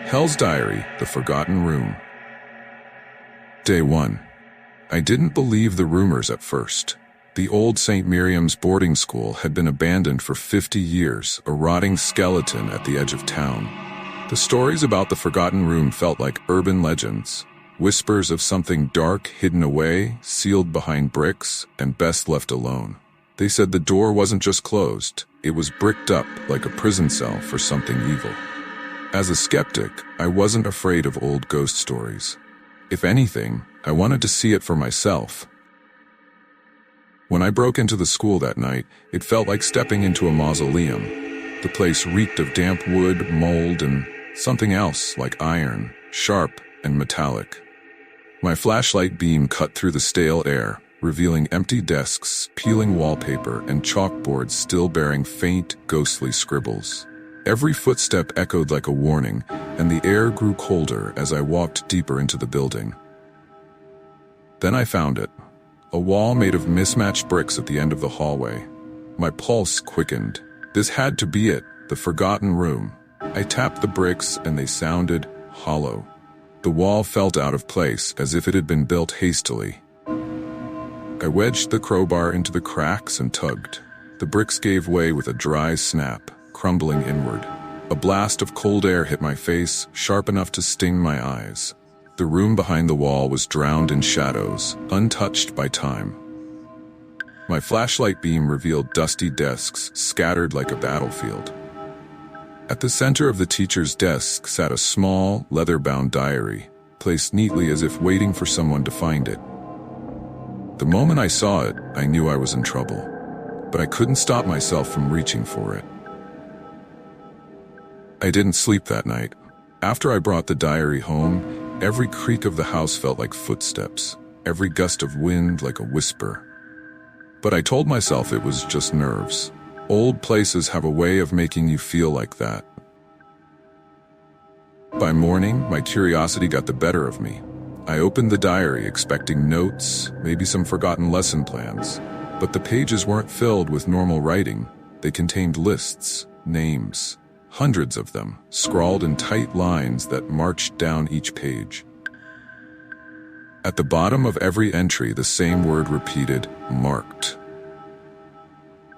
Hell's Diary, The Forgotten Room. Day 1. I didn't believe the rumors at first. The old St. Miriam's boarding school had been abandoned for 50 years, a rotting skeleton at the edge of town. The stories about the Forgotten Room felt like urban legends, whispers of something dark hidden away, sealed behind bricks, and best left alone. They said the door wasn't just closed, it was bricked up like a prison cell for something evil. As a skeptic, I wasn't afraid of old ghost stories. If anything, I wanted to see it for myself. When I broke into the school that night, it felt like stepping into a mausoleum. The place reeked of damp wood, mold, and something else like iron, sharp and metallic. My flashlight beam cut through the stale air, revealing empty desks, peeling wallpaper, and chalkboards still bearing faint, ghostly scribbles. Every footstep echoed like a warning, and the air grew colder as I walked deeper into the building. Then I found it. A wall made of mismatched bricks at the end of the hallway. My pulse quickened. This had to be it, the Forgotten Room. I tapped the bricks and they sounded hollow. The wall felt out of place, as if it had been built hastily. I wedged the crowbar into the cracks and tugged. The bricks gave way with a dry snap, crumbling inward. A blast of cold air hit my face, sharp enough to sting my eyes. The room behind the wall was drowned in shadows, untouched by time. My flashlight beam revealed dusty desks scattered like a battlefield. At the center of the teacher's desk sat a small, leather-bound diary, placed neatly as if waiting for someone to find it. The moment I saw it, I knew I was in trouble, but I couldn't stop myself from reaching for it. I didn't sleep that night. After I brought the diary home, every creak of the house felt like footsteps, every gust of wind like a whisper. But I told myself it was just nerves. Old places have a way of making you feel like that. By morning, my curiosity got the better of me. I opened the diary expecting notes, maybe some forgotten lesson plans. But the pages weren't filled with normal writing. They contained lists, names, hundreds of them, scrawled in tight lines that marched down each page. At the bottom of every entry, the same word repeated, marked.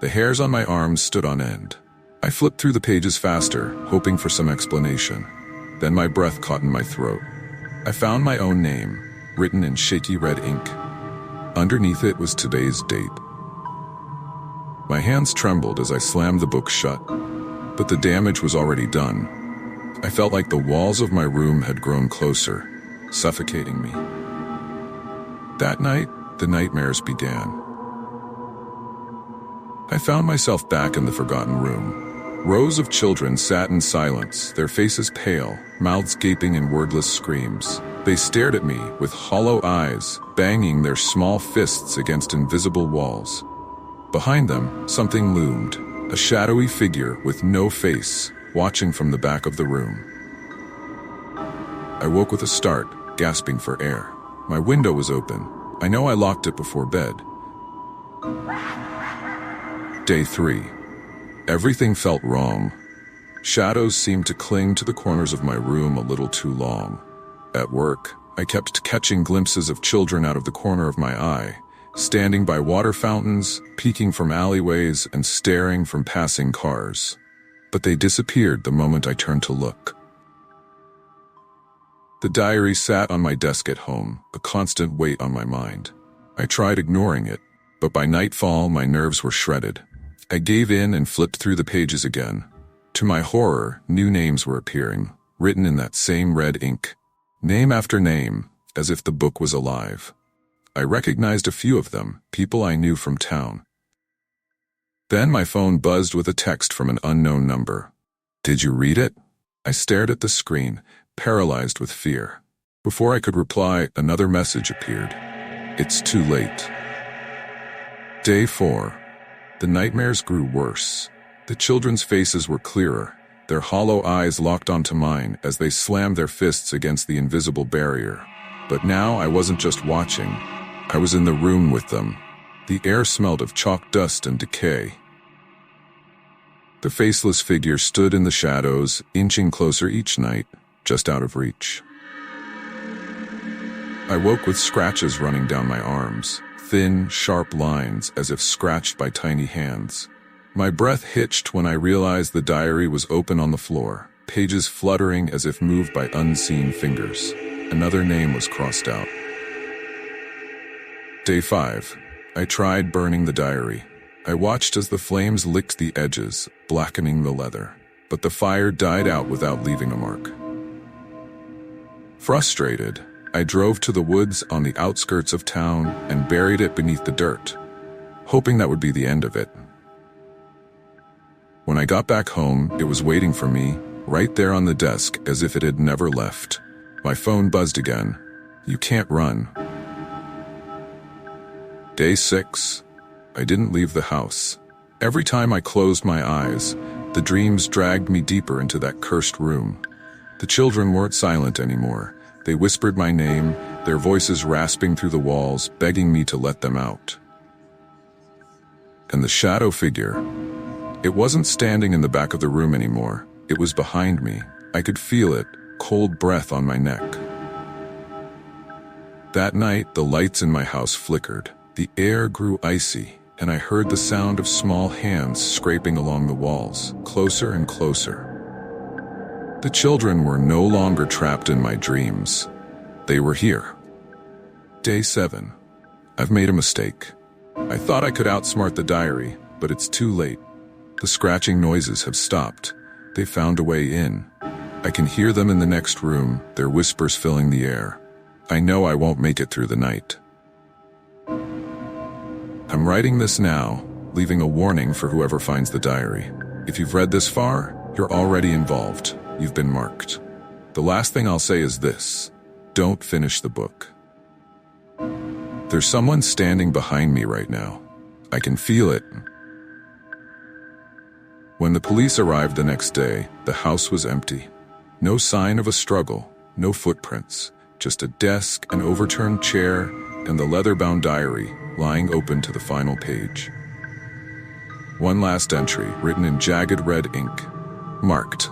The hairs on my arms stood on end. I flipped through the pages faster, hoping for some explanation. Then my breath caught in my throat. I found my own name, written in shaky red ink. Underneath it was today's date. My hands trembled as I slammed the book shut. But the damage was already done. I felt like the walls of my room had grown closer, suffocating me. That night, the nightmares began. I found myself back in the Forgotten Room. Rows of children sat in silence, their faces pale, mouths gaping in wordless screams. They stared at me with hollow eyes, banging their small fists against invisible walls. Behind them, something loomed. A shadowy figure with no face, watching from the back of the room. I woke with a start, gasping for air. My window was open. I know I locked it before bed. Day 3. Everything felt wrong. Shadows seemed to cling to the corners of my room a little too long. At work, I kept catching glimpses of children out of the corner of my eye, standing by water fountains, peeking from alleyways, and staring from passing cars. But they disappeared the moment I turned to look. The diary sat on my desk at home, a constant weight on my mind. I tried ignoring it, but by nightfall my nerves were shredded. I gave in and flipped through the pages again. To my horror, new names were appearing, written in that same red ink. Name after name, as if the book was alive. I recognized a few of them, people I knew from town. Then my phone buzzed with a text from an unknown number. Did you read it? I stared at the screen, paralyzed with fear. Before I could reply, another message appeared. It's too late. Day 4. The nightmares grew worse. The children's faces were clearer, their hollow eyes locked onto mine as they slammed their fists against the invisible barrier. But now I wasn't just watching. I was in the room with them. The air smelled of chalk dust and decay. The faceless figure stood in the shadows, inching closer each night, just out of reach. I woke with scratches running down my arms, thin, sharp lines as if scratched by tiny hands. My breath hitched when I realized the diary was open on the floor, pages fluttering as if moved by unseen fingers. Another name was crossed out. Day 5. I tried burning the diary. I watched as the flames licked the edges, blackening the leather, but the fire died out without leaving a mark. Frustrated, I drove to the woods on the outskirts of town and buried it beneath the dirt, hoping that would be the end of it. When I got back home, it was waiting for me, right there on the desk as if it had never left. My phone buzzed again. You can't run. Day 6. I didn't leave the house. Every time I closed my eyes, the dreams dragged me deeper into that cursed room. The children weren't silent anymore. They whispered my name, their voices rasping through the walls, begging me to let them out. And the shadow figure, it wasn't standing in the back of the room anymore. It was behind me. I could feel it, cold breath on my neck. That night, the lights in my house flickered. The air grew icy, and I heard the sound of small hands scraping along the walls, closer and closer. The children were no longer trapped in my dreams. They were here. Day 7. I've made a mistake. I thought I could outsmart the diary, but it's too late. The scratching noises have stopped. They found a way in. I can hear them in the next room, their whispers filling the air. I know I won't make it through the night. I'm writing this now, leaving a warning for whoever finds the diary. If you've read this far, you're already involved. You've been marked. The last thing I'll say is this: don't finish the book. There's someone standing behind me right now. I can feel it. When the police arrived the next day, the house was empty. No sign of a struggle, no footprints, just a desk, an overturned chair, and the leather-bound diary lying open to the final page. One last entry, written in jagged red ink, marked.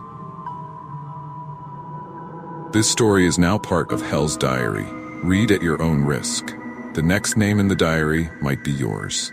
This story is now part of Hell's diary. Read at your own risk. The next name in the diary might be yours.